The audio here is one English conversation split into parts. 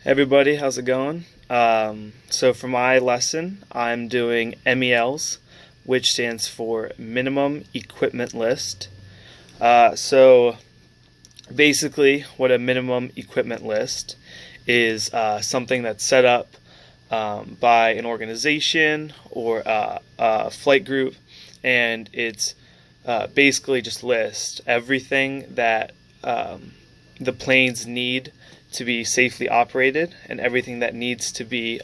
Everybody, how's it going? So for my lesson, I'm doing MELs, which stands for Minimum Equipment List. So basically, what a minimum equipment list is something that's set up by an organization or a flight group, and it's basically just list everything that the planes need to be safely operated and everything that needs to be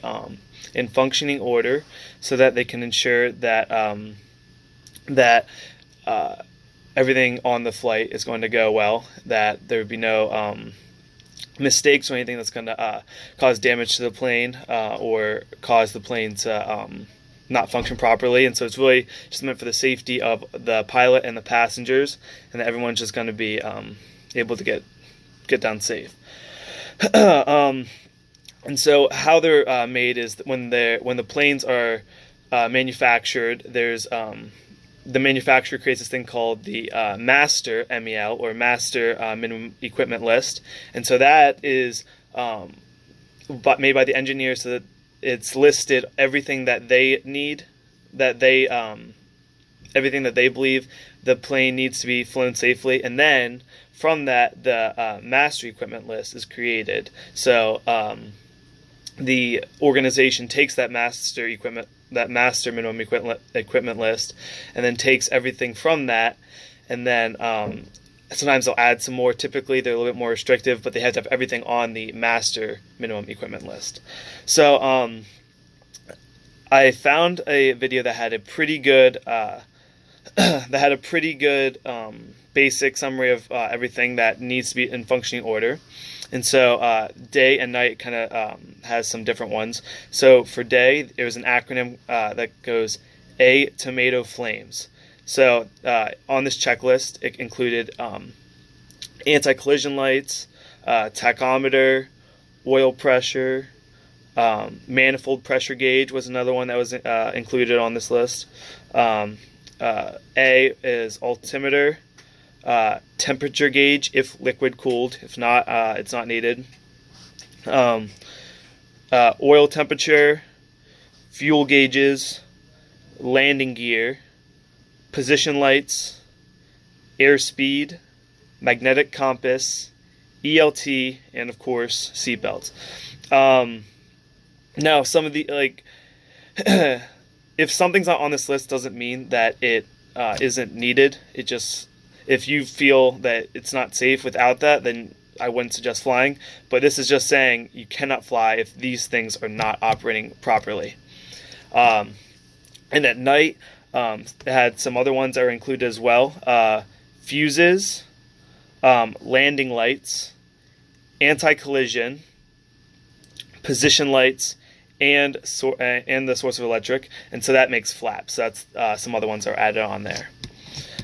in functioning order so that they can ensure that that everything on the flight is going to go well, that there would be no mistakes or anything that's going to cause damage to the plane or cause the plane to not function properly. And so it's really just meant for the safety of the pilot and the passengers, and that everyone's just going to be able to get down safe. And so how they're made is that when the planes are manufactured, there's the manufacturer creates this thing called the master MEL, or master minimum equipment list, and so that is made by the engineer so that it's listed everything that they need, everything that they believe the plane needs to be flown safely, and then from that the master equipment list is created. So the organization takes that master minimum equipment list, and then takes everything from that, and then sometimes they'll add some more. Typically they're a little bit more restrictive, but they have to have everything on the master minimum equipment list. So I found a video that had a pretty good basic summary of everything that needs to be in functioning order. And so day and night kind of has some different ones. So for day, there was an acronym that goes A, tomato flames. So on this checklist, it included anti-collision lights, tachometer, oil pressure, manifold pressure gauge was another one that was included on this list. A is altimeter, temperature gauge if liquid cooled, if not it's not needed. Oil temperature, fuel gauges, landing gear, position lights, airspeed, magnetic compass, ELT, and of course seatbelts. Now some of the if something's not on this list doesn't mean that it isn't needed. It just, if you feel that it's not safe without that, then I wouldn't suggest flying. But this is just saying you cannot fly if these things are not operating properly. And at night, it had some other ones that were included as well. Fuses, landing lights, anti-collision, position lights, and the source of electric, and so that makes flaps. So that's some other ones that are added on there.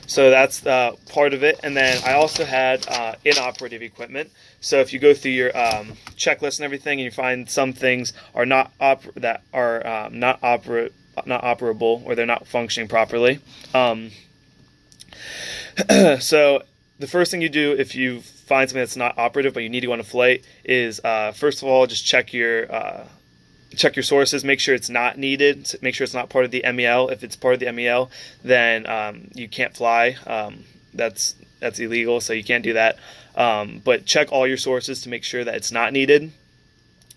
So that's part of it. And then I also had inoperative equipment. So if you go through your checklist and everything, and you find some things are not operable, or they're not functioning properly. So the first thing you do if you find something that's not operative but you need to go on a flight is first of all just check your sources, make sure it's not needed, make sure it's not part of the MEL. If it's part of the MEL, then you can't fly. That's illegal, so you can't do that. But check all your sources to make sure that it's not needed.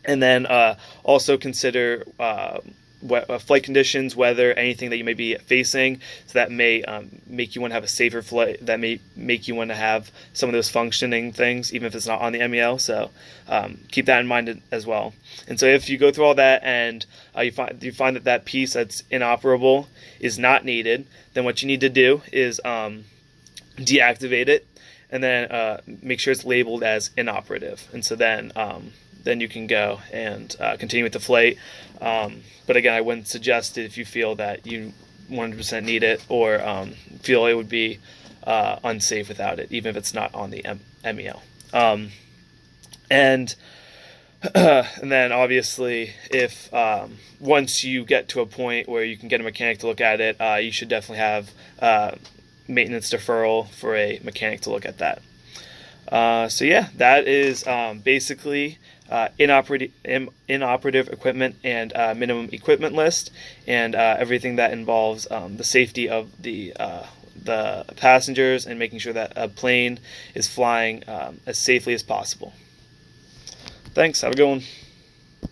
And then also consider flight conditions, weather, anything that you may be facing, so that may make you want to have a safer flight, that may make you want to have some of those functioning things, even if it's not on the MEL. So keep that in mind as well. And so if you go through all that and you find that piece that's inoperable is not needed, then what you need to do is deactivate it, and then make sure it's labeled as inoperative. And so then you can go and continue with the flight. But again, I wouldn't suggest it if you feel that you 100% need it, or feel it would be unsafe without it, even if it's not on the MEL. And then obviously, if once you get to a point where you can get a mechanic to look at it, you should definitely have maintenance deferral for a mechanic to look at that. So yeah, that is basically inoperative equipment and minimum equipment list, and everything that involves the safety of the passengers and making sure that a plane is flying as safely as possible. Thanks. Have a good one.